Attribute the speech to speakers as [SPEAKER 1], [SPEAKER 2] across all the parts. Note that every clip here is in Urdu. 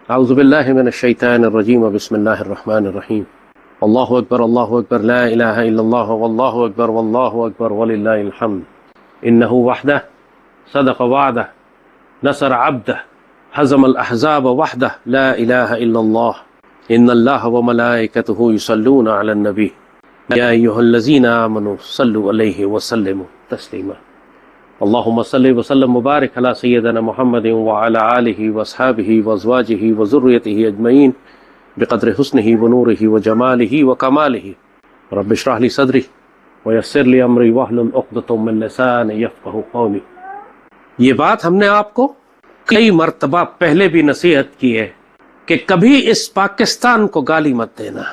[SPEAKER 1] اعوذ باللہ من الشیطان الرجیم بسم اللہ الرحمن الرحیم اللہ اکبر لا الہ الا اللہ واللہ اکبر وللہ الحمد انہ وحدہ صدق وعدہ نصر عبدہ حزم الاحزاب وحدہ لا الہ الا اللہ ان اللہ وملائکتہ یصلون علی النبی یا ایہا الذین آمنوا صلوا علیہ وسلموا تسلیما اللہم صلی وسلم مبارک علی سیدنا محمد وعلی آلہ واصحابہ وازواجہ وذریتہ اجمعین بقدر حسنہ ونورہ وجمالہ وکمالہ رب اشرح لی صدری ویسر لی امری واحلل عقدۃ من لسانی یفقہوا قولی۔ یہ بات ہم نے آپ کو کئی مرتبہ پہلے بھی نصیحت کی ہے کہ کبھی اس پاکستان کو گالی مت دینا،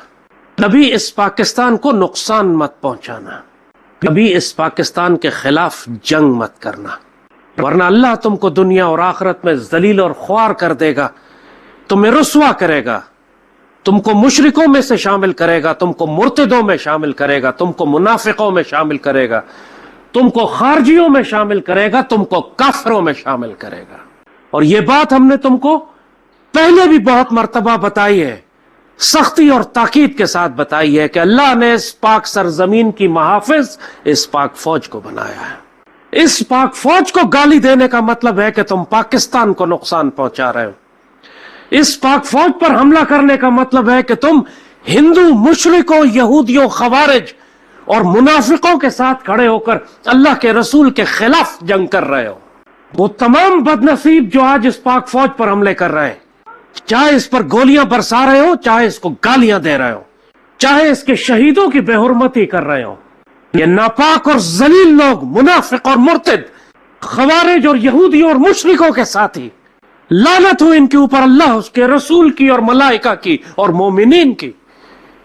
[SPEAKER 1] کبھی اس پاکستان کو نقصان مت پہنچانا، کبھی اس پاکستان کے خلاف جنگ مت کرنا، ورنہ اللہ تم کو دنیا اور آخرت میں ذلیل اور خوار کر دے گا، تمہیں رسوا کرے گا، تم کو مشرکوں میں سے شامل کرے گا، تم کو مرتدوں میں شامل کرے گا، تم کو منافقوں میں شامل کرے گا، تم کو خارجیوں میں شامل کرے گا، تم کو کافروں میں شامل کرے گا۔ اور یہ بات ہم نے تم کو پہلے بھی بہت مرتبہ بتائی ہے، سختی اور تاکید کے ساتھ بتائی ہے کہ اللہ نے اس پاک سرزمین کی محافظ اس پاک فوج کو بنایا ہے۔ اس پاک فوج کو گالی دینے کا مطلب ہے کہ تم پاکستان کو نقصان پہنچا رہے ہو۔ اس پاک فوج پر حملہ کرنے کا مطلب ہے کہ تم ہندو مشرکوں، یہودیوں، خوارج اور منافقوں کے ساتھ کھڑے ہو کر اللہ کے رسول کے خلاف جنگ کر رہے ہو۔ وہ تمام بد نصیب جو آج اس پاک فوج پر حملے کر رہے ہیں، چاہے اس پر گولیاں برسا رہے ہو، چاہے اس کو گالیاں دے رہے ہو، چاہے اس کے شہیدوں کی بے حرمتی کر رہے ہو، یہ ناپاک اور ذلیل لوگ، منافق اور مرتد، خوارج اور یہودیوں اور مشرکوں کے ساتھی، لعنت ہو ان کے اوپر اللہ، اس کے رسول کی اور ملائکہ کی اور مومنین کی،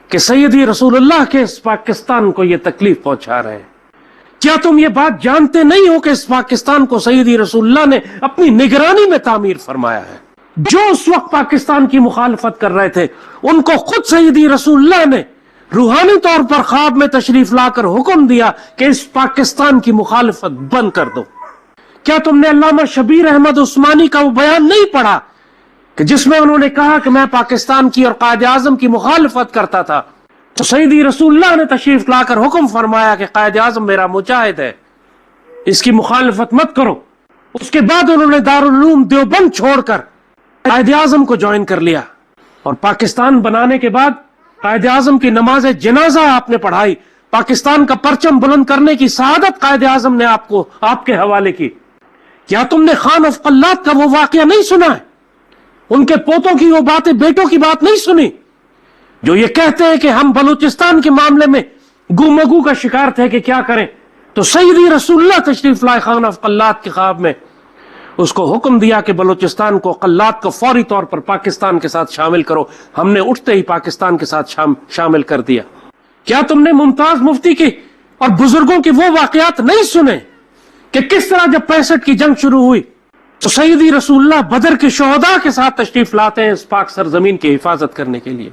[SPEAKER 1] کہ سیدی رسول اللہ کے اس پاکستان کو یہ تکلیف پہنچا رہے ہیں۔ کیا تم یہ بات جانتے نہیں ہو کہ اس پاکستان کو سیدی رسول اللہ نے اپنی نگرانی میں تعمیر فرمایا ہے؟ جو اس وقت پاکستان کی مخالفت کر رہے تھے ان کو خود سیدی رسول اللہ نے روحانی طور پر خواب میں تشریف لا کر حکم دیا کہ اس پاکستان کی مخالفت بند کر دو۔ کیا تم نے علامہ شبیر احمد عثمانی کا وہ بیان نہیں پڑھا کہ جس میں انہوں نے کہا کہ میں پاکستان کی اور قائد اعظم کی مخالفت کرتا تھا، تو سیدی رسول اللہ نے تشریف لا کر حکم فرمایا کہ قائد اعظم میرا مجاہد ہے، اس کی مخالفت مت کرو۔ اس کے بعد انہوں نے دارالعلوم دیوبند چھوڑ کر قائد اعظم کو جوائن کر لیا، اور پاکستان بنانے کے بعد قائد اعظم کی نماز جنازہ آپ نے پڑھائی، پاکستان کا پرچم بلند کرنے کی سعادت قائد اعظم نے آپ کے حوالے کی۔ کیا تم نے خان اف قلات کا وہ واقعہ نہیں سنا ہے؟ ان کے پوتوں کی وہ باتیں، بیٹوں کی بات نہیں سنی جو یہ کہتے ہیں کہ ہم بلوچستان کے معاملے میں گمگو کا شکار تھے کہ کیا کریں؟ تو سیدی رسول اللہ تشریف لائے خان اف قلات کے خواب میں، اس کو حکم دیا کہ بلوچستان کو، قلات کو فوری طور پر پاکستان کے ساتھ شامل کرو۔ ہم نے اٹھتے ہی پاکستان کے ساتھ شامل کر دیا۔ کیا تم نے ممتاز مفتی کی اور بزرگوں کے وہ واقعات نہیں سنے کہ کس طرح جب 65 کی جنگ شروع ہوئی تو سیدی رسول اللہ بدر کے شہداء کے ساتھ تشریف لاتے ہیں اس پاک سرزمین کی حفاظت کرنے کے لیے؟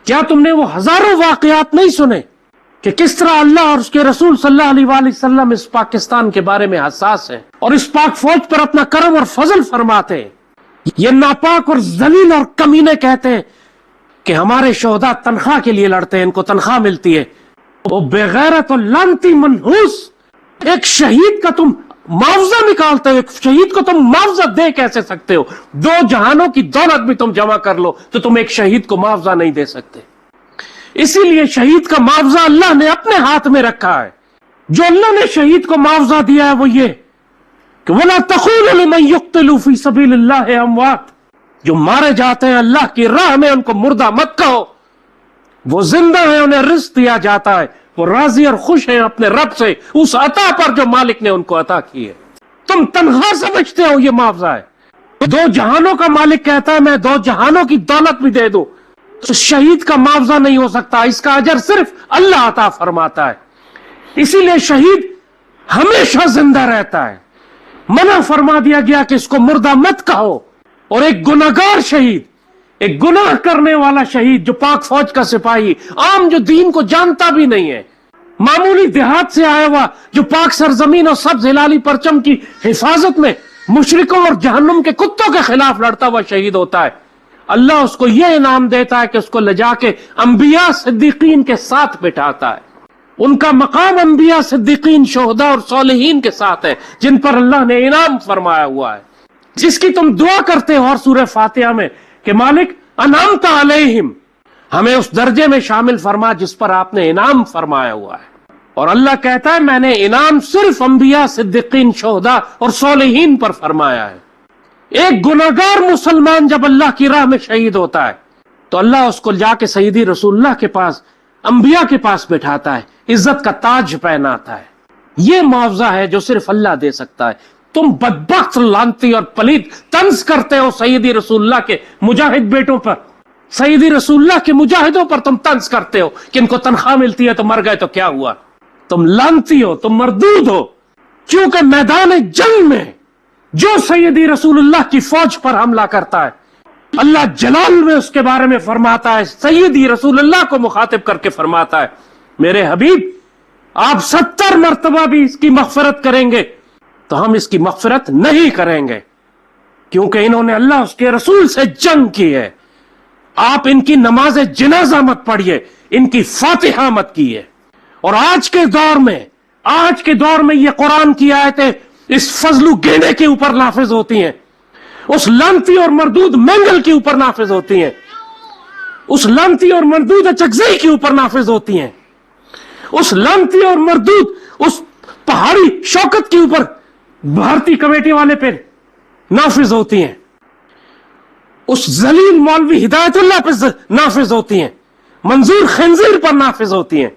[SPEAKER 1] کیا تم نے وہ ہزاروں واقعات نہیں سنے کہ کس طرح اللہ اور اس کے رسول صلی اللہ علیہ وآلہ وسلم اس پاکستان کے بارے میں حساس ہیں اور اس پاک فوج پر اپنا کرم اور فضل فرماتے ہیں؟ یہ ناپاک اور ذلیل اور کمینے کہتے ہیں کہ ہمارے شہداء تنخواہ کے لیے لڑتے ہیں، ان کو تنخواہ ملتی ہے۔ وہ بے غیرت اور لعنتی منحوس، ایک شہید کا تم معاوضہ نکالتے ہو، ایک شہید کو تم معاوضہ دے کیسے سکتے ہو؟ 2 جہانوں کی دولت بھی تم جمع کر لو تو تم ایک شہید کو معاوضہ نہیں دے سکتے۔ اسی لیے شہید کا معاوضہ اللہ نے اپنے ہاتھ میں رکھا ہے۔ جو اللہ نے شہید کو معاوضہ دیا ہے وہ یہ کہ وَلَا تَقُولُوا لِمَن يُقْتَلُ فِي سَبِيلِ اللَّهِ أَمْوَاتٌ، جو مارے جاتے ہیں اللہ کی راہ میں ان کو مردہ مت کہو، وہ زندہ ہیں، انہیں رزق دیا جاتا ہے، وہ راضی اور خوش ہیں اپنے رب سے اس عطا پر جو مالک نے ان کو عطا کی ہے۔ تم تنخواہ سمجھتے ہو یہ معاوضہ ہے؟ 2 جہانوں کا مالک کہتا ہے میں 2 جہانوں کی دولت بھی دے دوں تو شہید کا معاوضہ نہیں ہو سکتا، اس کا اجر صرف اللہ عطا فرماتا ہے۔ اسی لیے شہید ہمیشہ زندہ رہتا ہے، منع فرما دیا گیا کہ اس کو مردہ مت کہو۔ اور ایک گناہگار شہید، ایک گناہ کرنے والا شہید جو پاک فوج کا سپاہی، عام جو دین کو جانتا بھی نہیں ہے، معمولی دیہات سے آیا ہوا جو پاک سرزمین اور سبز ہلالی پرچم کی حفاظت میں مشرکوں اور جہنم کے کتوں کے خلاف لڑتا ہوا شہید ہوتا ہے، اللہ اس کو یہ انعام دیتا ہے کہ اس کو لے جا کے انبیاء صدیقین کے ساتھ بٹھاتا ہے۔ ان کا مقام انبیاء صدیقین شہداء اور صالحین کے ساتھ ہے، جن پر اللہ نے انعام فرمایا ہوا ہے، جس کی تم دعا کرتے ہو اور سورہ فاتحہ میں کہ مالک انعمت علیہم، ہمیں اس درجے میں شامل فرما جس پر آپ نے انعام فرمایا ہوا ہے۔ اور اللہ کہتا ہے میں نے انعام صرف انبیاء صدیقین شہداء اور صالحین پر فرمایا ہے۔ ایک گناہگار مسلمان جب اللہ کی راہ میں شہید ہوتا ہے تو اللہ اس کو جا کے سیدی رسول اللہ کے پاس، انبیاء کے پاس بٹھاتا ہے، عزت کا تاج پہناتا ہے۔ یہ معاوضہ ہے جو صرف اللہ دے سکتا ہے۔ تم بدبخت، لعنتی اور پلید طنز کرتے ہو سیدی رسول اللہ کے مجاہد بیٹوں پر، سیدی رسول اللہ کے مجاہدوں پر تم طنز کرتے ہو کہ ان کو تنخواہ ملتی ہے تو مر گئے تو کیا ہوا۔ تم لعنتی ہو، تم مردود ہو، کیونکہ میدان جنگ میں جو سیدی رسول اللہ کی فوج پر حملہ کرتا ہے، اللہ جلال میں اس کے بارے میں فرماتا ہے، سیدی رسول اللہ کو مخاطب کر کے فرماتا ہے میرے حبیب آپ 70 مرتبہ بھی اس کی مغفرت کریں گے تو ہم اس کی مغفرت نہیں کریں گے، کیونکہ انہوں نے اللہ اس کے رسول سے جنگ کی ہے۔ آپ ان کی نماز جنازہ مت پڑھیے، ان کی فاتحہ مت کیے۔ اور آج کے دور میں یہ قرآن کی آیتیں اس فضلو گینڈے کے اوپر نافذ ہوتی ہیں، اس لعنتی اور مردود مینگل کے اوپر نافذ ہوتی ہیں، اس لعنتی اور مردود اچکزئی کے اوپر نافذ ہوتی ہیں، اس لعنتی اور مردود اس پہاڑی شوکت کے اوپر بھارتی کمیٹی والے پہ نافذ ہوتی ہیں، اس ذلیل مولوی ہدایت اللہ پہ نافذ ہوتی ہیں، منظور خنزیر پر نافذ ہوتی ہیں۔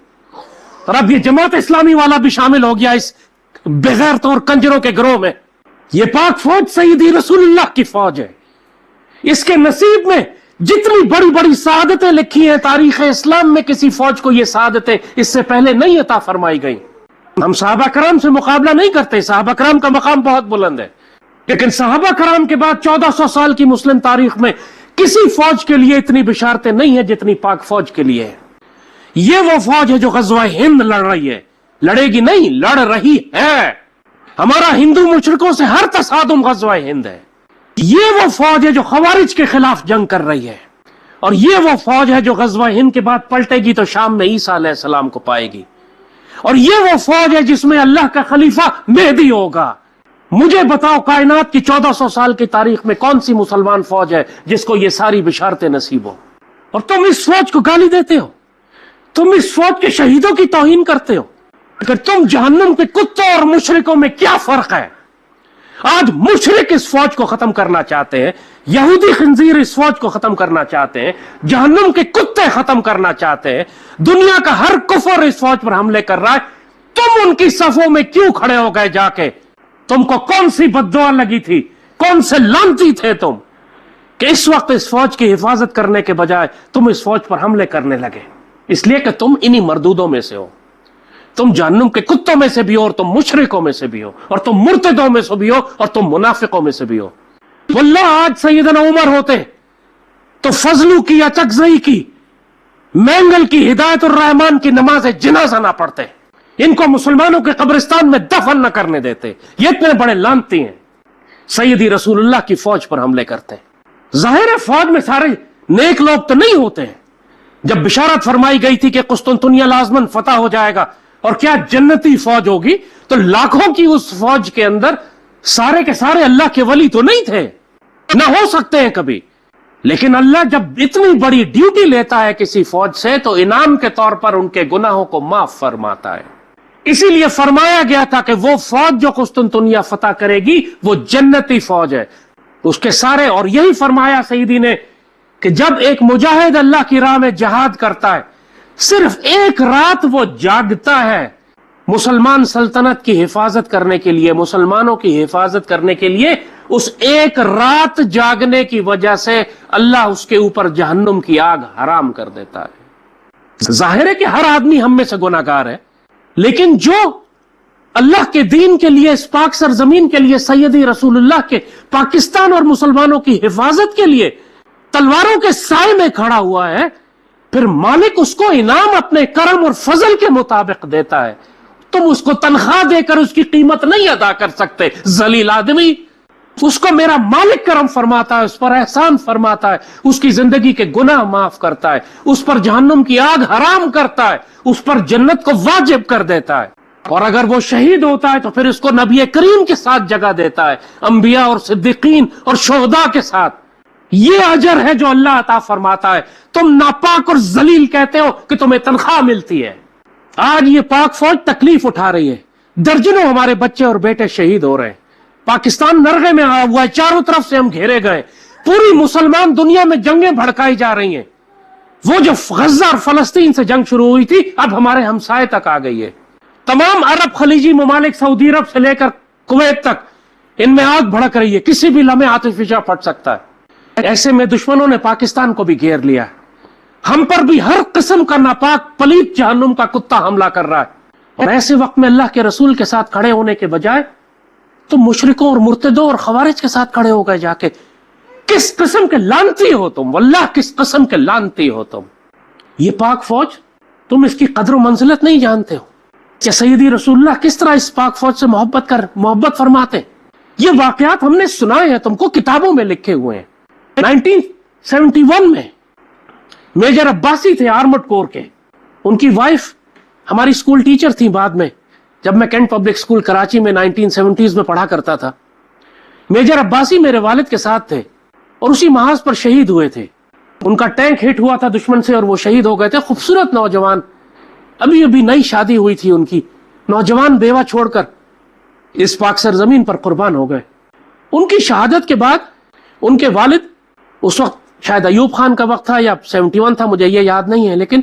[SPEAKER 1] اور اب یہ جماعت اسلامی والا بھی شامل ہو گیا اس بغیرتوں اور کنجروں کے گروہ میں۔ یہ پاک فوج سیدی رسول اللہ کی فوج ہے، اس کے نصیب میں جتنی بڑی بڑی سعادتیں لکھی ہیں تاریخ اسلام میں، کسی فوج کو یہ سعادتیں اس سے پہلے نہیں عطا فرمائی گئی۔ ہم صحابہ کرام سے مقابلہ نہیں کرتے، صحابہ کرام کا مقام بہت بلند ہے، لیکن صحابہ کرام کے بعد 1400 سال کی مسلم تاریخ میں کسی فوج کے لیے اتنی بشارتیں نہیں ہیں جتنی پاک فوج کے لیے ہے۔ یہ وہ فوج ہے جو غزوہ ہند لڑ رہی ہے، لڑے گی نہیں، لڑ رہی ہے۔ ہمارا ہندو مشرکوں سے ہر تصادم غزوہ ہند ہے۔ یہ وہ فوج ہے جو خوارج کے خلاف جنگ کر رہی ہے، اور یہ وہ فوج ہے جو غزوہ ہند کے بعد پلٹے گی تو شام میں عیسیٰ علیہ السلام کو پائے گی، اور یہ وہ فوج ہے جس میں اللہ کا خلیفہ مہدی ہوگا۔ مجھے بتاؤ کائنات کی 1400 سال کی تاریخ میں کون سی مسلمان فوج ہے جس کو یہ ساری بشارتیں نصیب ہو؟ اور تم اس فوج کو گالی دیتے ہو، تم اس فوج کے شہیدوں کی توہین کرتے ہو۔ اگر تم جہنم کے کتوں اور مشرکوں میں کیا فرق ہے؟ آج مشرک اس فوج کو ختم کرنا چاہتے ہیں، یہودی خنزیر اس فوج کو ختم کرنا چاہتے ہیں، جہنم کے کتے ختم کرنا چاہتے ہیں، دنیا کا ہر کفر اس فوج پر حملے کر رہا ہے۔ تم ان کی صفوں میں کیوں کھڑے ہو گئے جا کے؟ تم کو کون سی بد دعا لگی تھی؟ کون سے لعنتی تھے تم کہ اس وقت اس فوج کی حفاظت کرنے کے بجائے تم اس فوج پر حملے کرنے لگے؟ اس لیے کہ تم انہی مردودوں میں سے ہو، تم جہنم کے کتوں میں سے بھی ہو، اور تم مشرکوں میں سے بھی ہو، اور تم مرتدوں میں سے بھی ہو، اور تم منافقوں میں سے بھی ہو۔ واللہ آج سیدنا عمر ہوتے تو فضلو کی، اچکزئی کی، مینگل کی، ہدایت الرحمان کی نماز جنازہ نہ پڑھتے، ان کو مسلمانوں کے قبرستان میں دفن نہ کرنے دیتے۔ یہ اتنے بڑے لعنتی ہیں، سیدی رسول اللہ کی فوج پر حملے کرتے ہیں۔ ظاہر ہے فوج میں سارے نیک لوگ تو نہیں ہوتے ہیں۔ جب بشارت فرمائی گئی تھی کہ قسطنطنیہ لازماً فتح ہو جائے گا اور کیا جنتی فوج ہوگی، تو لاکھوں کی اس فوج کے اندر سارے کے سارے اللہ کے ولی تو نہیں تھے، نہ ہو سکتے ہیں کبھی۔ لیکن اللہ جب اتنی بڑی ڈیوٹی لیتا ہے کسی فوج سے تو انعام کے طور پر ان کے گناہوں کو معاف فرماتا ہے۔ اسی لیے فرمایا گیا تھا کہ وہ فوج جو قسطنطنیہ فتح کرے گی وہ جنتی فوج ہے، اس کے سارے۔ اور یہی فرمایا سیدی نے کہ جب ایک مجاہد اللہ کی راہ میں جہاد کرتا ہے، صرف ایک رات وہ جاگتا ہے مسلمان سلطنت کی حفاظت کرنے کے لیے، مسلمانوں کی حفاظت کرنے کے لیے، اس ایک رات جاگنے کی وجہ سے اللہ اس کے اوپر جہنم کی آگ حرام کر دیتا ہے۔ ظاہر ہے کہ ہر آدمی ہم میں سے گناہگار ہے، لیکن جو اللہ کے دین کے لیے، اس پاک سرزمین کے لیے، سیدی رسول اللہ کے، پاکستان اور مسلمانوں کی حفاظت کے لیے تلواروں کے سائے میں کھڑا ہوا ہے، پھر مالک اس کو انعام اپنے کرم اور فضل کے مطابق دیتا ہے۔ تم اس کو تنخواہ دے کر اس کی قیمت نہیں ادا کر سکتے، ذلیل آدمی۔ اس کو میرا مالک کرم فرماتا ہے، اس پر احسان فرماتا ہے، اس کی زندگی کے گناہ معاف کرتا ہے، اس پر جہنم کی آگ حرام کرتا ہے، اس پر جنت کو واجب کر دیتا ہے، اور اگر وہ شہید ہوتا ہے تو پھر اس کو نبی کریم کے ساتھ جگہ دیتا ہے، انبیاء اور صدیقین اور شہداء کے ساتھ۔ یہ اجر ہے جو اللہ عطا فرماتا ہے۔ تم ناپاک اور ذلیل کہتے ہو کہ تمہیں تنخواہ ملتی ہے۔ آج یہ پاک فوج تکلیف اٹھا رہی ہے، درجنوں ہمارے بچے اور بیٹے شہید ہو رہے ہیں، پاکستان نرغے میں آیا ہوا ہے، چاروں طرف سے ہم گھیرے گئے، پوری مسلمان دنیا میں جنگیں بھڑکائی جا رہی ہیں۔ وہ جو غزہ اور فلسطین سے جنگ شروع ہوئی تھی اب ہمارے ہمسائے تک آ گئی ہے۔ تمام عرب خلیجی ممالک، سعودی عرب سے لے کر کویت تک، ان میں آگ بھڑک رہی ہے، کسی بھی لمحے آتش فشاں پھٹ سکتا ہے۔ ایسے میں دشمنوں نے پاکستان کو بھی گھیر لیا ہے، ہم پر بھی ہر قسم کا ناپاک پلیت جہنم کا کتا حملہ کر رہا ہے، اور ایسے وقت میں اللہ کے رسول کے ساتھ کھڑے ہونے کے بجائے تو مشرکوں اور مرتدوں اور خوارج کے ساتھ کھڑے ہو گئے جا کے۔ کس قسم کے لعنتی ہو تم، واللہ کس قسم کے لعنتی ہو تم۔ یہ پاک فوج، تم اس کی قدر و منزلت نہیں جانتے ہو کہ سیدی رسول اللہ کس طرح اس پاک فوج سے محبت فرماتے ہیں۔ یہ واقعات ہم نے سنائے ہیں، تم کو کتابوں میں لکھے ہوئے ہیں۔ 1971 میں میجر عباسی تھے آرمڈ کور کے، ان کی وائف ہماری سکول ٹیچر تھی بعد میں، جب میں کینٹ پبلک سکول کراچی میں 1970s میں پڑھا کرتا تھا۔ میجر عباسی میرے والد کے ساتھ تھے اور اسی محاذ پر شہید ہوئے تھے۔ ان کا ٹینک ہٹ ہوا تھا دشمن سے اور وہ شہید ہو گئے تھے۔ خوبصورت نوجوان، ابھی نئی شادی ہوئی تھی ان کی، نوجوان بیوہ چھوڑ کر اس پاک سرزمین پر قربان ہو گئے۔ ان کی شہادت کے بعد ان کے والد، اس وقت شاید ایوب خان کا وقت تھا یا 71 تھا، مجھے یہ یاد نہیں ہے، لیکن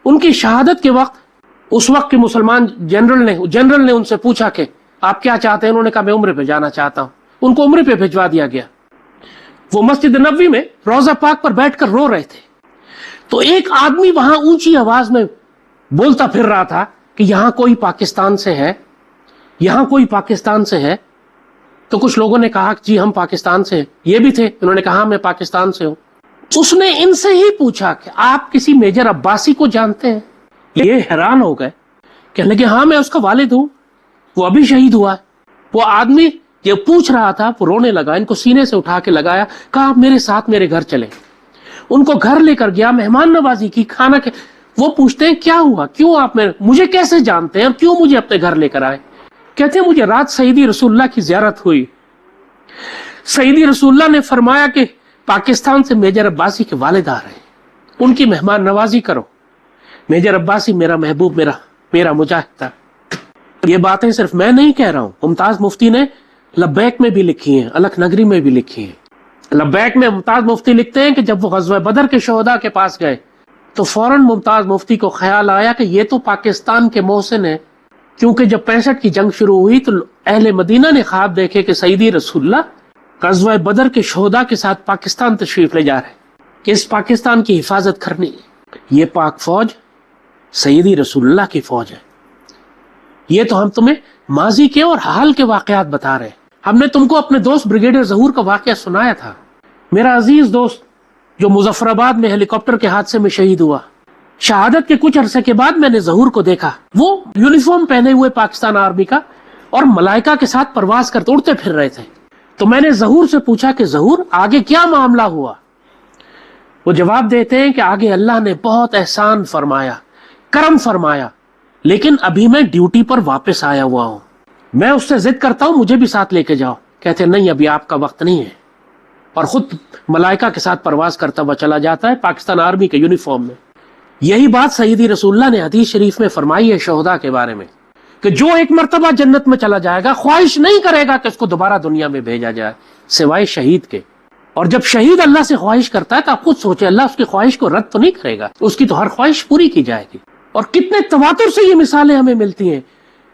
[SPEAKER 1] ان کی شہادت کے وقت اس وقت کے مسلمان جنرل نے ان سے پوچھا کہ آپ کیا چاہتے ہیں؟ انہوں نے کہا میں عمرے پہ جانا چاہتا ہوں۔ ان کو عمرے پہ بھجوا دیا گیا۔ وہ مسجد نبوی میں روضہ پاک پر بیٹھ کر رو رہے تھے، تو ایک آدمی وہاں اونچی آواز میں بولتا پھر رہا تھا کہ یہاں کوئی پاکستان سے ہے، یہاں کوئی پاکستان سے ہے۔ تو کچھ لوگوں نے کہا کہ جی ہم پاکستان سے ہیں، یہ بھی تھے، انہوں نے کہا میں پاکستان سے ہوں۔ اس نے ان سے ہی پوچھا کہ آپ کسی میجر عباسی کو جانتے ہیں؟ یہ حیران ہو گئے، کہنے لگے ہاں میں اس کا والد ہوں، وہ ابھی شہید ہوا ہے۔ وہ آدمی یہ پوچھ رہا تھا، وہ رونے لگا، ان کو سینے سے اٹھا کے لگایا، کہا آپ میرے ساتھ میرے گھر چلیں۔ ان کو گھر لے کر گیا، مہمان نوازی کی، کھانا کے۔ وہ پوچھتے ہیں کیا ہوا، کیوں آپ مجھے کیسے جانتے ہیں اور کیوں مجھے اپنے گھر لے کر آئے؟ کہتے ہیں مجھے رات سیدی رسول اللہ کی زیارت ہوئی، سیدی رسول اللہ نے فرمایا کہ پاکستان سے میجر عباسی کے والد آ رہے ہیں، ان کی مہمان نوازی کرو۔ میجر عباسی میرا محبوب، میرا مجاہد تھا۔ یہ باتیں صرف میں نہیں کہہ رہا ہوں، ممتاز مفتی نے لبیک میں بھی لکھی ہیں، الک نگری میں بھی لکھی ہیں۔ لبیک میں ممتاز مفتی لکھتے ہیں کہ جب وہ غزوہ بدر کے شہداء کے پاس گئے تو فوراً ممتاز مفتی کو خیال آیا کہ یہ تو پاکستان کے محسن ہیں، کیونکہ جب 65 کی جنگ شروع ہوئی تو اہل مدینہ نے خواب دیکھے کہ سیدی رسول اللہ غزوہ بدر کے شہداء کے ساتھ پاکستان تشریف لے جا رہے ہیں، کہ اس پاکستان کی حفاظت کرنی ہے۔ یہ پاک فوج سیدی رسول اللہ کی فوج ہے۔ یہ تو ہم تمہیں ماضی کے اور حال کے واقعات بتا رہے ہیں۔ ہم نے تم کو اپنے دوست بریگیڈیئر ظہور کا واقعہ سنایا تھا، میرا عزیز دوست جو مظفر آباد میں ہیلی کاپٹر کے حادثے میں شہید ہوا۔ شہادت کے کچھ عرصے کے بعد میں نے ظہور کو دیکھا، وہ یونیفارم پہنے ہوئے پاکستان آرمی کا اور ملائکہ کے ساتھ پرواز کرتے اڑتے پھر رہے تھے۔ تو میں نے ظہور سے پوچھا کہ ظہور آگے کیا معاملہ ہوا؟ وہ جواب دیتے ہیں کہ آگے اللہ نے بہت احسان فرمایا، کرم فرمایا، لیکن ابھی میں ڈیوٹی پر واپس آیا ہوا ہوں۔ میں اس سے ضد کرتا ہوں مجھے بھی ساتھ لے کے جاؤ، کہتے نہیں ابھی آپ کا وقت نہیں ہے، اور خود ملائکہ کے ساتھ پرواز کرتا ہوا چلا جاتا ہے پاکستان آرمی کے یونیفارم میں۔ یہی بات سیدی رسول اللہ نے حدیث شریف میں فرمائی ہے شہداء کے بارے میں، کہ جو ایک مرتبہ جنت میں چلا جائے گا خواہش نہیں کرے گا کہ اس کو دوبارہ دنیا میں بھیجا جائے سوائے شہید کے۔ اور جب شہید اللہ سے خواہش کرتا ہے تو آپ خود سوچیں اللہ اس کی خواہش کو رد تو نہیں کرے گا، اس کی تو ہر خواہش پوری کی جائے گی۔ اور کتنے تواتر سے یہ مثالیں ہمیں ملتی ہیں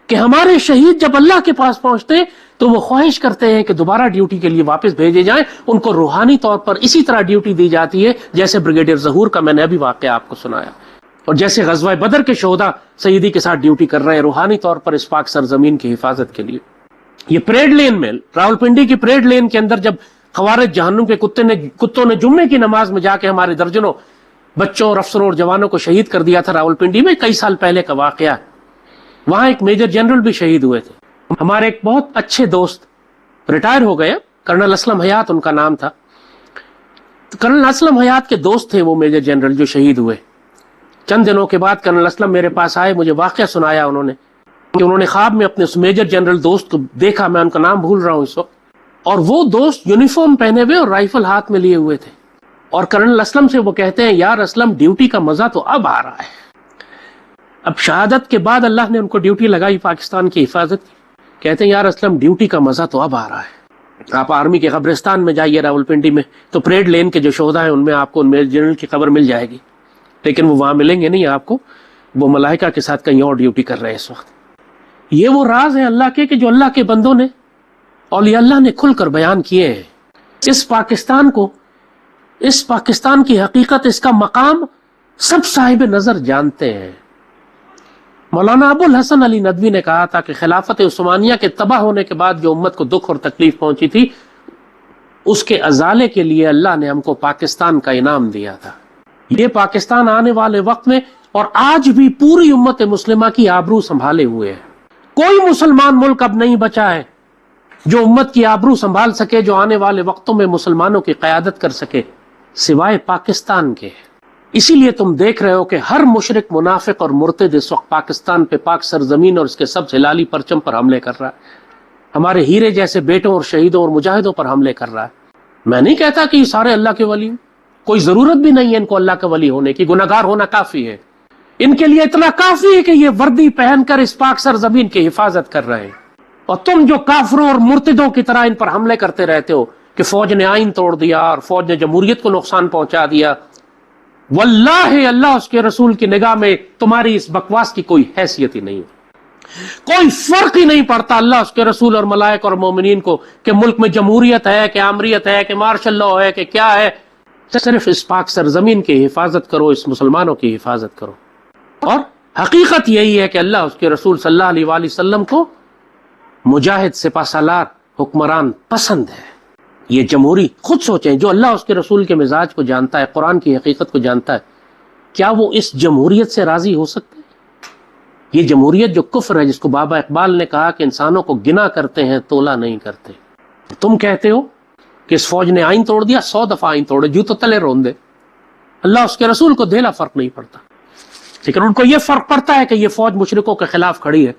[SPEAKER 1] کہ ہمارے شہید جب اللہ کے پاس پہنچتے ہیں تو وہ خواہش کرتے ہیں کہ دوبارہ ڈیوٹی کے لیے واپس بھیجے جائیں۔ ان کو روحانی طور پر اسی طرح ڈیوٹی دی جاتی ہے جیسے بریگیڈیئر ظہور کا میں نے ابھی واقعہ آپ کو سنایا، اور جیسے غزوہ بدر کے شہداء سیدی کے ساتھ ڈیوٹی کر رہے ہیں روحانی طور پر اس پاک سرزمین کی حفاظت کے لیے۔ یہ پریڈ لین میں، راولپنڈی کی پریڈ لین کے اندر جب خوارج جہنم کے کتوں نے جمعے کی نماز میں جا کے ہمارے درجنوں بچوں اور افسروں اور جوانوں کو شہید کر دیا تھا، راولپنڈی میں کئی سال پہلے کا واقعہ ہے، وہاں ایک میجر جنرل بھی شہید ہوئے تھے۔ ہمارے ایک بہت اچھے دوست ریٹائر ہو گئے، کرنل اسلم حیات ان کا نام تھا. تو کرنل اسلم حیات کے دوست تھے وہ میجر جنرل جو شہید ہوئے. چند دنوں کے بعد کرنل اسلم میرے پاس آئے, مجھے واقعہ سنایا انہوں نے کہ انہوں نے خواب میں اپنے اس میجر جنرل دوست کو دیکھا, میں ان کا نام بھول رہا ہوں اس وقت, اور وہ دوست یونیفارم پہنے ہوئے اور رائفل ہاتھ میں لیے ہوئے تھے. اور کرنل اسلم سے وہ کہتے ہیں یار اسلم ڈیوٹی کا مزہ تو اب آ رہا ہے. اب شہادت کے بعد اللہ نے ان کو ڈیوٹی لگائی پاکستان کی حفاظت کی. کہتے ہیں یار اسلم ڈیوٹی کا مزہ تو اب آ رہا ہے. آپ آرمی کے قبرستان میں جائیے راولپنڈی میں, تو پریڈ لین کے جو شہداء ہیں ان میں آپ کو ان میجر جنرل کی خبر مل جائے گی, لیکن وہ وہاں ملیں گے نہیں آپ کو, وہ ملائکہ کے ساتھ کہیں اور ڈیوٹی کر رہے ہیں اس وقت. یہ وہ راز ہیں اللہ کے کہ جو اللہ کے بندوں نے, اولیاء اللہ نے کھل کر بیان کیے ہیں. اس پاکستان کو, اس پاکستان کی حقیقت, اس کا مقام سب صاحب نظر جانتے ہیں. مولانا ابو الحسن علی ندوی نے کہا تھا کہ خلافت عثمانیہ کے تباہ ہونے کے بعد جو امت کو دکھ اور تکلیف پہنچی تھی, اس کے ازالے کے لیے اللہ نے ہم کو پاکستان کا انعام دیا تھا. یہ پاکستان آنے والے وقت میں اور آج بھی پوری امت مسلمہ کی آبرو سنبھالے ہوئے ہے. کوئی مسلمان ملک اب نہیں بچا ہے جو امت کی آبرو سنبھال سکے, جو آنے والے وقتوں میں مسلمانوں کی قیادت کر سکے, سوائے پاکستان کے. اسی لیے تم دیکھ رہے ہو کہ ہر مشرک, منافق اور مرتد اس وقت پاکستان پہ, پاک سرزمین اور اس کے سب ہلالی پرچم پر حملے کر رہا ہے. ہمارے ہیرے جیسے بیٹوں اور شہیدوں اور مجاہدوں پر حملے کر رہا ہے. میں نہیں کہتا کہ یہ سارے اللہ کے ولی ہیں, کوئی ضرورت بھی نہیں ہے ان کو اللہ کا ولی ہونے کی, گناہگار ہونا کافی ہے. ان کے لیے اتنا کافی ہے کہ یہ وردی پہن کر اس پاک سرزمین کی حفاظت کر رہے ہیں. اور تم جو کافروں اور مرتدوں کی طرح ان پر حملے کرتے رہتے ہو کہ فوج نے آئین توڑ دیا اور فوج نے جمہوریت کو نقصان پہنچا دیا, واللہ اللہ اس کے رسول کی نگاہ میں تمہاری اس بکواس کی کوئی حیثیت ہی نہیں, کوئی فرق ہی نہیں پڑتا اللہ اس کے رسول اور ملائک اور مومنین کو کہ ملک میں جمہوریت ہے کہ آمریت ہے کہ مارشل لاء ہے کہ کیا ہے. صرف اس پاک سرزمین کی حفاظت کرو, اس مسلمانوں کی حفاظت کرو. اور حقیقت یہی ہے کہ اللہ اس کے رسول صلی اللہ علیہ وآلہ وسلم کو مجاہد, سپہ سالار, حکمران پسند ہے. یہ جمہوری, خود سوچیں, جو اللہ اس کے رسول کے مزاج کو جانتا ہے, قرآن کی حقیقت کو جانتا ہے, کیا وہ اس جمہوریت سے راضی ہو سکتے ہیں؟ یہ جمہوریت جو کفر ہے, جس کو بابا اقبال نے کہا کہ انسانوں کو گنا کرتے ہیں تولا نہیں کرتے. تم کہتے ہو کہ اس فوج نے آئین توڑ دیا, 100 دفعہ آئین توڑے, جو تو تلے روندے. اللہ اس کے رسول کو دھیلا فرق نہیں پڑتا, لیکن ان کو یہ فرق پڑتا ہے کہ یہ فوج مشرکوں کے خلاف کھڑی ہے,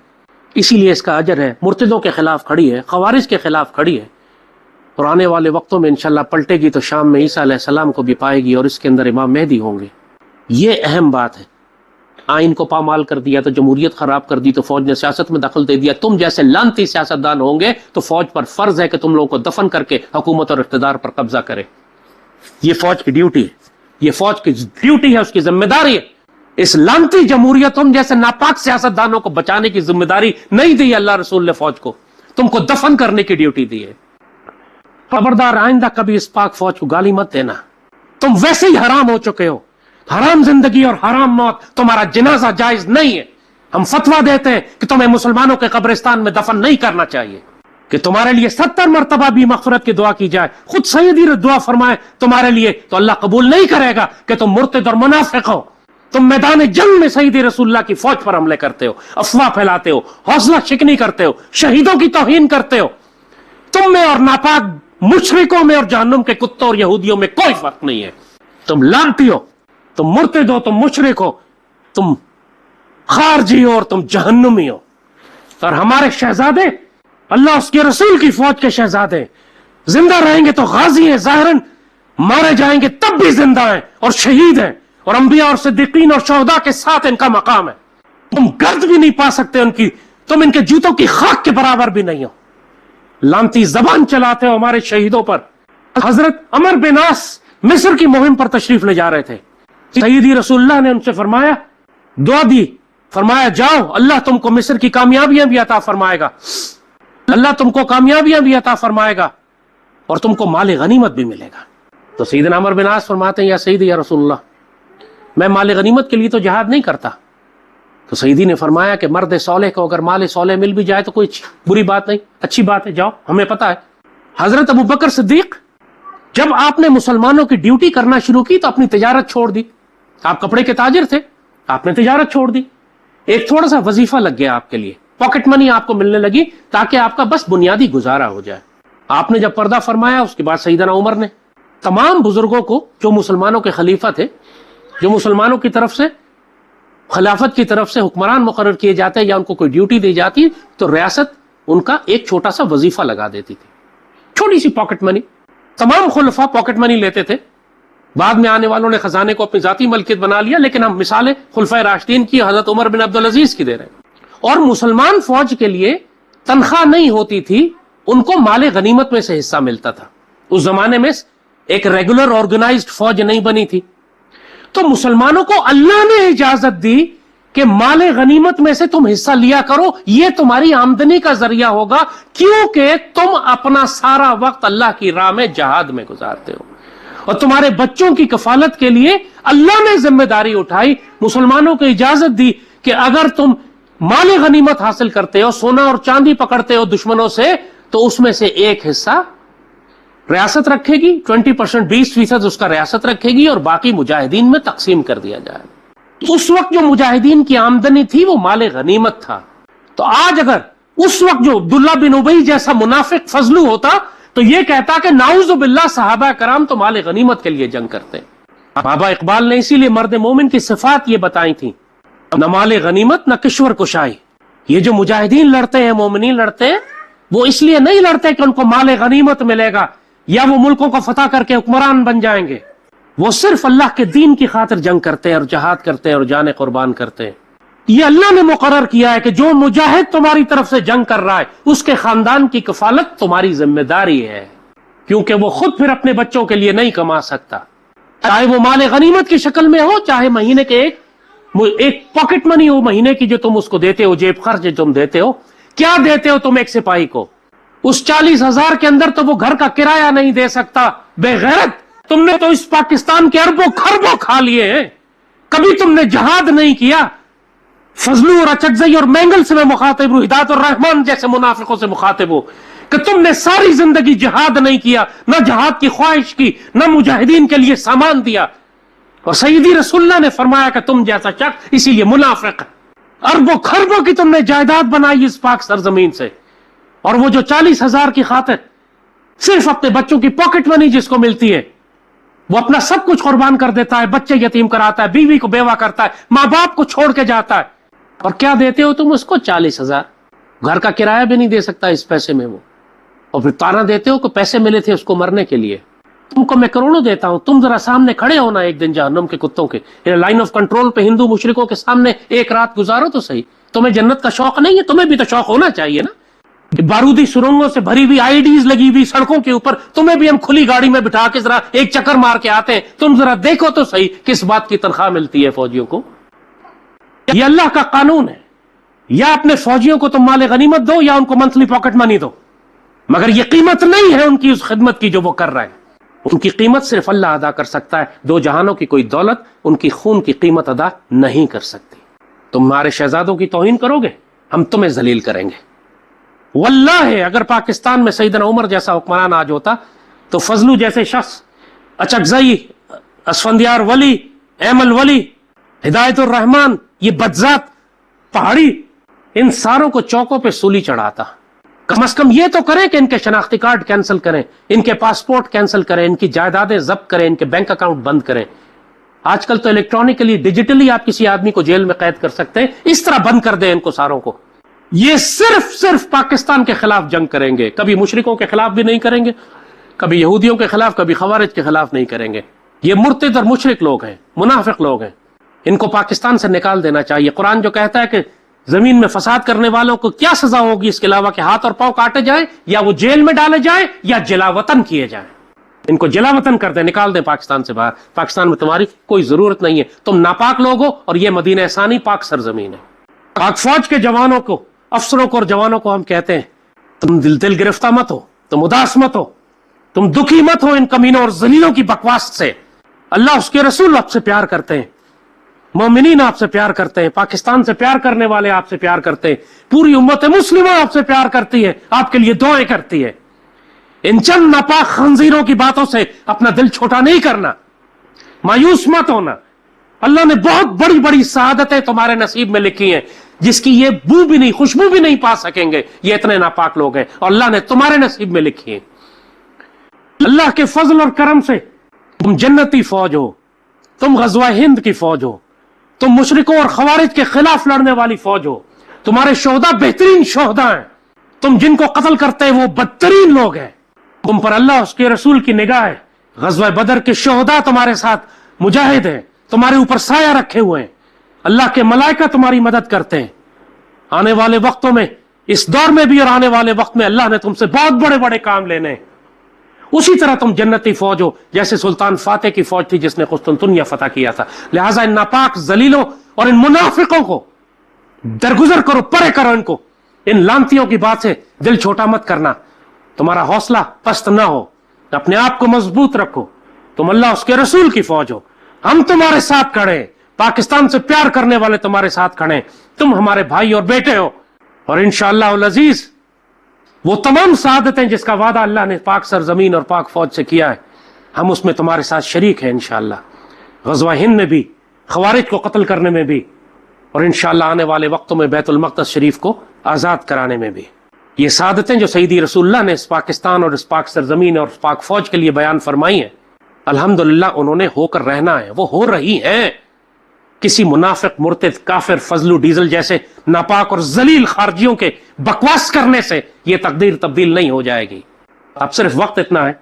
[SPEAKER 1] اسی لیے اس کا اجر ہے. مرتدوں کے خلاف کھڑی ہے, خوارج کے خلاف کھڑی ہے, اور آنے والے وقتوں میں انشاءاللہ پلٹے گی تو شام میں عیسیٰ علیہ السلام کو بھی پائے گی, اور اس کے اندر امام مہدی ہوں گے. یہ اہم بات ہے. آئین کو پامال کر دیا تو جمہوریت خراب کر دی تو فوج نے سیاست میں دخل دے دیا. تم جیسے لانتی سیاستدان ہوں گے تو فوج پر فرض ہے کہ تم لوگوں کو دفن کر کے حکومت اور اقتدار پر قبضہ کرے. یہ فوج کی ڈیوٹی ہے, یہ فوج کی ڈیوٹی ہے, اس کی ذمہ داری ہے. اس لانتی جمہوریت, تم جیسے ناپاک سیاستدانوں کو بچانے کی ذمہ داری نہیں دی اللہ رسول نے فوج کو, تم کو دفن کرنے کی ڈیوٹی دی ہے. خبردار آئندہ کبھی اس پاک فوج کو گالی مت دینا, تم ویسے ہی حرام ہو چکے ہو. حرام زندگی اور حرام موت, تمہارا جنازہ جائز نہیں ہے. ہم فتویٰ دیتے ہیں کہ تمہیں مسلمانوں کے قبرستان میں دفن نہیں کرنا چاہیے, کہ تمہارے لیے 70 مرتبہ بھی مغفرت کی دعا کی جائے, خود سیدی دعا فرمائے تمہارے لیے, تو اللہ قبول نہیں کرے گا کہ تم مرتد اور منافق ہو. تم میدان جنگ میں سیدی رسول اللہ کی فوج پر حملے کرتے ہو, افواہ پھیلاتے ہو, حوصلہ شکنی کرتے ہو, شہیدوں کی توہین کرتے ہو. تم میں اور ناپاک مشرکوں میں اور جہنم کے کتوں اور یہودیوں میں کوئی فرق نہیں ہے. تم لانتی ہو, تم مرتد ہو, تم مشرک ہو, تم خارجی ہو اور تم جہنمی ہو. اور ہمارے شہزادے, اللہ اس کے رسول کی فوج کے شہزادے, زندہ رہیں گے تو غازی ہیں, ظاہراً مارے جائیں گے تب بھی زندہ ہیں اور شہید ہیں, اور انبیاء اور صدیقین اور شہداء کے ساتھ ان کا مقام ہے. تم گرد بھی نہیں پا سکتے ان کی, تم ان کے جوتوں کی خاک کے برابر بھی نہیں ہو. لانتی زبان چلاتے ہو ہمارے شہیدوں پر. حضرت عمر بن عاص مصر کی مہم پر تشریف لے جا رہے تھے, سیدی رسول اللہ نے ان سے فرمایا, دعا دی, فرمایا جاؤ اللہ تم کو مصر کی کامیابیاں بھی عطا فرمائے گا, اللہ تم کو کامیابیاں بھی عطا فرمائے گا, اور تم کو مال غنیمت بھی ملے گا. تو سیدنا عمر بن عاص فرماتے ہیں, یا سیدی یا رسول اللہ, میں مال غنیمت کے لیے تو جہاد نہیں کرتا. تو سیدی نے فرمایا کہ مرد صالح کو اگر مال صالح مل بھی جائے تو کوئی بری بات نہیں, اچھی بات ہے, جاؤ, ہمیں پتا ہے. حضرت ابو بکر صدیق, جب آپ نے مسلمانوں کی ڈیوٹی کرنا شروع کی تو اپنی تجارت چھوڑ دی. آپ کپڑے کے تاجر تھے, آپ نے تجارت چھوڑ دی. ایک تھوڑا سا وظیفہ لگ گیا آپ کے لیے, پاکٹ منی آپ کو ملنے لگی تاکہ آپ کا بس بنیادی گزارا ہو جائے. آپ نے جب پردہ فرمایا اس کے بعد سیدنا عمر نے تمام بزرگوں کو جو مسلمانوں کے خلیفہ تھے، جو مسلمانوں کی طرف سے خلافت کی طرف سے حکمران مقرر کیے جاتے یا ان کو کوئی ڈیوٹی دی جاتی تو ریاست ان کا ایک چھوٹا سا وظیفہ لگا دیتی تھی، چھوٹی سی پاکٹ منی. تمام خلفاء پاکٹ منی لیتے تھے. بعد میں آنے والوں نے خزانے کو اپنی ذاتی ملکیت بنا لیا، لیکن ہم مثالیں خلفائے راشدین کی، حضرت عمر بن عبدالعزیز کی دے رہے ہیں. اور مسلمان فوج کے لیے تنخواہ نہیں ہوتی تھی، ان کو مال غنیمت میں سے حصہ ملتا تھا. اس زمانے میں ایک ریگولر آرگنائزڈ فوج نہیں بنی تھی، تو مسلمانوں کو اللہ نے اجازت دی کہ مال غنیمت میں سے تم حصہ لیا کرو، یہ تمہاری آمدنی کا ذریعہ ہوگا، کیونکہ تم اپنا سارا وقت اللہ کی راہ میں جہاد میں گزارتے ہو، اور تمہارے بچوں کی کفالت کے لیے اللہ نے ذمہ داری اٹھائی. مسلمانوں کو اجازت دی کہ اگر تم مال غنیمت حاصل کرتے ہو، سونا اور چاندی پکڑتے ہو دشمنوں سے، تو اس میں سے ایک حصہ ریاست رکھے گی، 20%، 20% اس کا ریاست رکھے گی، اور باقی مجاہدین میں تقسیم کر دیا جائے. اس وقت جو مجاہدین کی آمدنی تھی وہ مال غنیمت تھا. تو آج اگر اس وقت جو عبداللہ بن ابی جیسا منافق فضلو ہوتا تو یہ کہتا کہ نعوذ باللہ صحابہ کرام تو مال غنیمت کے لیے جنگ کرتے. بابا اقبال نے اسی لیے مرد مومن کی صفات یہ بتائی تھی، نہ مال غنیمت نہ کشور کشائی. یہ جو مجاہدین لڑتے ہیں، مومنین لڑتے ہیں، وہ اس لیے نہیں لڑتے کہ ان کو مال غنیمت ملے گا یا وہ ملکوں کو فتح کر کے حکمران بن جائیں گے. وہ صرف اللہ کے دین کی خاطر جنگ کرتے ہیں اور جہاد کرتے ہیں اور جانیں قربان کرتے ہیں. یہ اللہ نے مقرر کیا ہے کہ جو مجاہد تمہاری طرف سے جنگ کر رہا ہے اس کے خاندان کی کفالت تمہاری ذمہ داری ہے، کیونکہ وہ خود پھر اپنے بچوں کے لیے نہیں کما سکتا، چاہے وہ مال غنیمت کی شکل میں ہو، چاہے مہینے کے ایک پاکٹ منی ہو مہینے کی جو تم اس کو دیتے ہو، جیب خرچ جو تم دیتے ہو. کیا دیتے ہو تم ایک سپاہی کو؟ اس 40,000 کے اندر تو وہ گھر کا کرایہ نہیں دے سکتا. بے غیرت، تم نے تو اس پاکستان کے اربوں خربوں کھا لیے ہیں، کبھی تم نے جہاد نہیں کیا. فضلو اور اچکزئی اور مینگل سے میں مخاطب ہوں، ہدایت الرحمان جیسے منافقوں سے مخاطب ہوں کہ تم نے ساری زندگی جہاد نہیں کیا، نہ جہاد کی خواہش کی، نہ مجاہدین کے لیے سامان دیا. اور سیدی رسول اللہ نے فرمایا کہ تم جیسا شخص اسی لیے منافق ہے. اربوں خربوں کی تم نے جائیداد بنائی اس پاک سرزمین سے، اور وہ جو 40,000 کی خاطر صرف اپنے بچوں کی پاکٹ منی جس کو ملتی ہے وہ اپنا سب کچھ قربان کر دیتا ہے، بچے یتیم کراتا ہے، بیوی کو بیوہ کرتا ہے، ماں باپ کو چھوڑ کے جاتا ہے. اور کیا دیتے ہو تم اس کو؟ 40,000. گھر کا کرایہ بھی نہیں دے سکتا اس پیسے میں وہ. اور پھر تانا دیتے ہو کہ پیسے ملے تھے اس کو مرنے کے لیے. تم کو میں کروڑوں دیتا ہوں، تم ذرا سامنے کھڑے ہونا ایک دن جہنم کے کتوں کے لائن آف کنٹرول پہ ہندو مشرکوں کے سامنے ایک رات گزارو تو صحیح. تمہیں جنت کا شوق نہیں ہے؟ تمہیں بھی تو شوق ہونا چاہیے نا. بارودی سرنگوں سے بھری ہوئی IDs لگی ہوئی سڑکوں کے اوپر تمہیں بھی ہم کھلی گاڑی میں بٹھا کے ذرا ایک چکر مار کے آتے ہیں. تم ذرا دیکھو تو صحیح کس بات کی تنخواہ ملتی ہے فوجیوں کو. یہ اللہ کا قانون ہے، یا اپنے فوجیوں کو تم مال غنیمت دو یا ان کو منتھلی پاکٹ منی دو، مگر یہ قیمت نہیں ہے ان کی اس خدمت کی جو وہ کر رہے ہیں. ان کی قیمت صرف اللہ ادا کر سکتا ہے. دو جہانوں کی کوئی دولت ان کی خون کی قیمت ادا نہیں کر سکتی. تم ہمارے شہزادوں کی توہین کرو گے، ہم تمہیں ذلیل کریں گے. واللہ اگر پاکستان میں سیدنا عمر جیسا حکمران آج ہوتا تو فضلو جیسے شخص، اچکزئی، اسفندیار ولی، ایمل ولی، ہدایت الرحمان، یہ بدذات پہاڑی، ان ساروں کو چوکوں پہ سولی چڑھاتا. کم از کم یہ تو کریں کہ ان کے شناختی کارڈ کینسل کریں، ان کے پاسپورٹ کینسل کریں، ان کی جائیدادیں ضبط کریں، ان کے بینک اکاؤنٹ بند کریں. آج کل تو الیکٹرانکلی ڈیجیٹلی آپ کسی آدمی کو جیل میں قید کر سکتے ہیں، اس طرح بند کر دیں ان کو ساروں کو. یہ صرف پاکستان کے خلاف جنگ کریں گے، کبھی مشرکوں کے خلاف بھی نہیں کریں گے، کبھی یہودیوں کے خلاف، کبھی خوارج کے خلاف نہیں کریں گے. یہ مرتد اور مشرک لوگ ہیں، منافق لوگ ہیں، ان کو پاکستان سے نکال دینا چاہیے. قرآن جو کہتا ہے کہ زمین میں فساد کرنے والوں کو کیا سزا ہوگی اس کے علاوہ کہ ہاتھ اور پاؤں کاٹے جائیں یا وہ جیل میں ڈالے جائیں یا جلا وطن کیے جائیں. ان کو جلا وطن کر دیں، نکال دیں پاکستان سے باہر. پاکستان میں تمہاری کوئی ضرورت نہیں ہے، تم ناپاک لوگ ہو، اور یہ مدینہ ثانی پاک سرزمین ہے. پاک فوج کے جوانوں کو، افسروں کو اور جوانوں کو ہم کہتے ہیں تم دل گرفتہ مت ہو، تم اداس مت ہو، تم دکھی مت ہو ان کمینوں اور ذلیلوں کی بکواس سے. اللہ اس کے رسول آپ سے پیار کرتے ہیں، مومنین آپ سے پیار کرتے ہیں، پاکستان سے پیار کرنے والے آپ سے پیار کرتے ہیں، پوری امت مسلمہ آپ سے پیار کرتی ہے، آپ کے لیے دعائیں کرتی ہے. ان چند ناپاک خنزیروں کی باتوں سے اپنا دل چھوٹا نہیں کرنا، مایوس مت ہونا. اللہ نے بہت بڑی بڑی سعادتیں تمہارے نصیب میں لکھی ہیں جس کی یہ بو بھی نہیں، خوشبو بھی نہیں پا سکیں گے یہ اتنے ناپاک لوگ ہیں، اور اللہ نے تمہارے نصیب میں لکھی ہیں. اللہ کے فضل اور کرم سے تم جنتی فوج ہو، تم غزوہ ہند کی فوج ہو، تم مشرکوں اور خوارج کے خلاف لڑنے والی فوج ہو، تمہارے شہداء بہترین شہداء ہیں، تم جن کو قتل کرتے ہیں وہ بدترین لوگ ہیں، تم پر اللہ اس کے رسول کی نگاہ ہے، غزوہ بدر کے شہداء تمہارے ساتھ مجاہد ہیں، تمہارے اوپر سایہ رکھے ہوئے ہیں، اللہ کے ملائکہ تمہاری مدد کرتے ہیں۔ آنے والے وقتوں میں، اس دور میں بھی اور آنے والے وقت میں اللہ نے تم سے بہت بڑے بڑے کام لینے ہیں۔ اسی طرح تم جنتی فوج ہو جیسے سلطان فاتح کی فوج تھی جس نے قسطنطنیہ فتح کیا تھا۔ لہٰذا ان ناپاک ذلیلوں اور ان منافقوں کو درگزر کرو، پرے کرو ان کو، ان لانتیوں کی بات سے دل چھوٹا مت کرنا، تمہارا حوصلہ پست نہ ہو، اپنے آپ کو مضبوط رکھو، تم اللہ اس کے رسول کی فوج ہو، ہم تمہارے ساتھ کھڑے ہیں، پاکستان سے پیار کرنے والے تمہارے ساتھ کھڑے ہیں، تم ہمارے بھائی اور بیٹے ہو، اور انشاءاللہ العزیز وہ تمام سعادتیں جس کا وعدہ اللہ نے پاک سرزمین اور پاک فوج سے کیا ہے، ہم اس میں تمہارے ساتھ شریک ہیں انشاءاللہ، غزوہ ہند میں بھی، خوارج کو قتل کرنے میں بھی، اور انشاءاللہ آنے والے وقتوں میں بیت المقدس شریف کو آزاد کرانے میں بھی۔ یہ سعادتیں جو سیدی رسول اللہ نے اس پاکستان اور اس پاک سرزمین اور اس پاک فوج کے لیے بیان فرمائی ہیں، الحمدللہ انہوں نے ہو کر رہنا ہے، وہ ہو رہی ہیں۔ کسی منافق، مرتد، کافر، فضلو ڈیزل جیسے ناپاک اور ذلیل خارجیوں کے بکواس کرنے سے یہ تقدیر تبدیل نہیں ہو جائے گی۔ اب صرف وقت اتنا ہے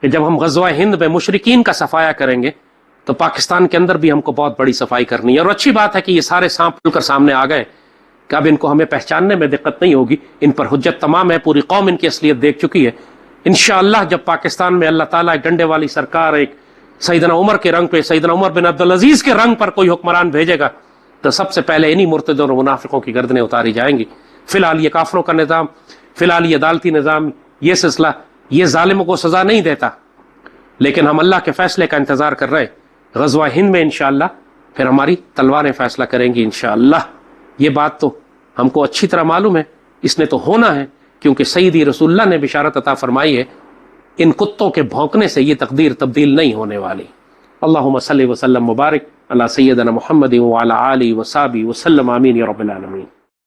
[SPEAKER 1] کہ جب ہم غزوہ ہند میں مشرکین کا صفایا کریں گے تو پاکستان کے اندر بھی ہم کو بہت بڑی صفائی کرنی ہے، اور اچھی بات ہے کہ یہ سارے سانپ کھل کر سامنے آ گئے کہ اب ان کو ہمیں پہچاننے میں دقت نہیں ہوگی، ان پر حجت تمام ہے، پوری قوم ان کی اصلیت دیکھ چکی ہے۔ انشاءاللہ جب پاکستان میں اللہ تعالیٰ ایک ڈنڈے والی سرکار، ایک سیدنا عمر کے رنگ پہ، سیدنا عمر بن عبدالعزیز کے رنگ پر کوئی حکمران بھیجے گا تو سب سے پہلے انہی مرتدوں اور منافقوں کی گردنیں اتاری جائیں گی۔ فی الحال یہ کافروں کا نظام، فی الحال یہ عدالتی نظام، یہ سلسلہ، یہ ظالموں کو سزا نہیں دیتا، لیکن ہم اللہ کے فیصلے کا انتظار کر رہے ہیں۔ غزوہ ہند میں انشاءاللہ پھر ہماری تلواریں فیصلہ کریں گی انشاءاللہ۔ یہ بات تو ہم کو اچھی طرح معلوم ہے، اس نے تو ہونا ہے، کیونکہ سیدی رسول اللہ نے بشارت عطا فرمائی ہے، ان کتوں کے بھونکنے سے یہ تقدیر تبدیل نہیں ہونے والی۔ اللہم صلی وسلم مبارک علی سیدنا محمد وعلی آلہ وصحبہ وسلم، آمین یا رب العالمین۔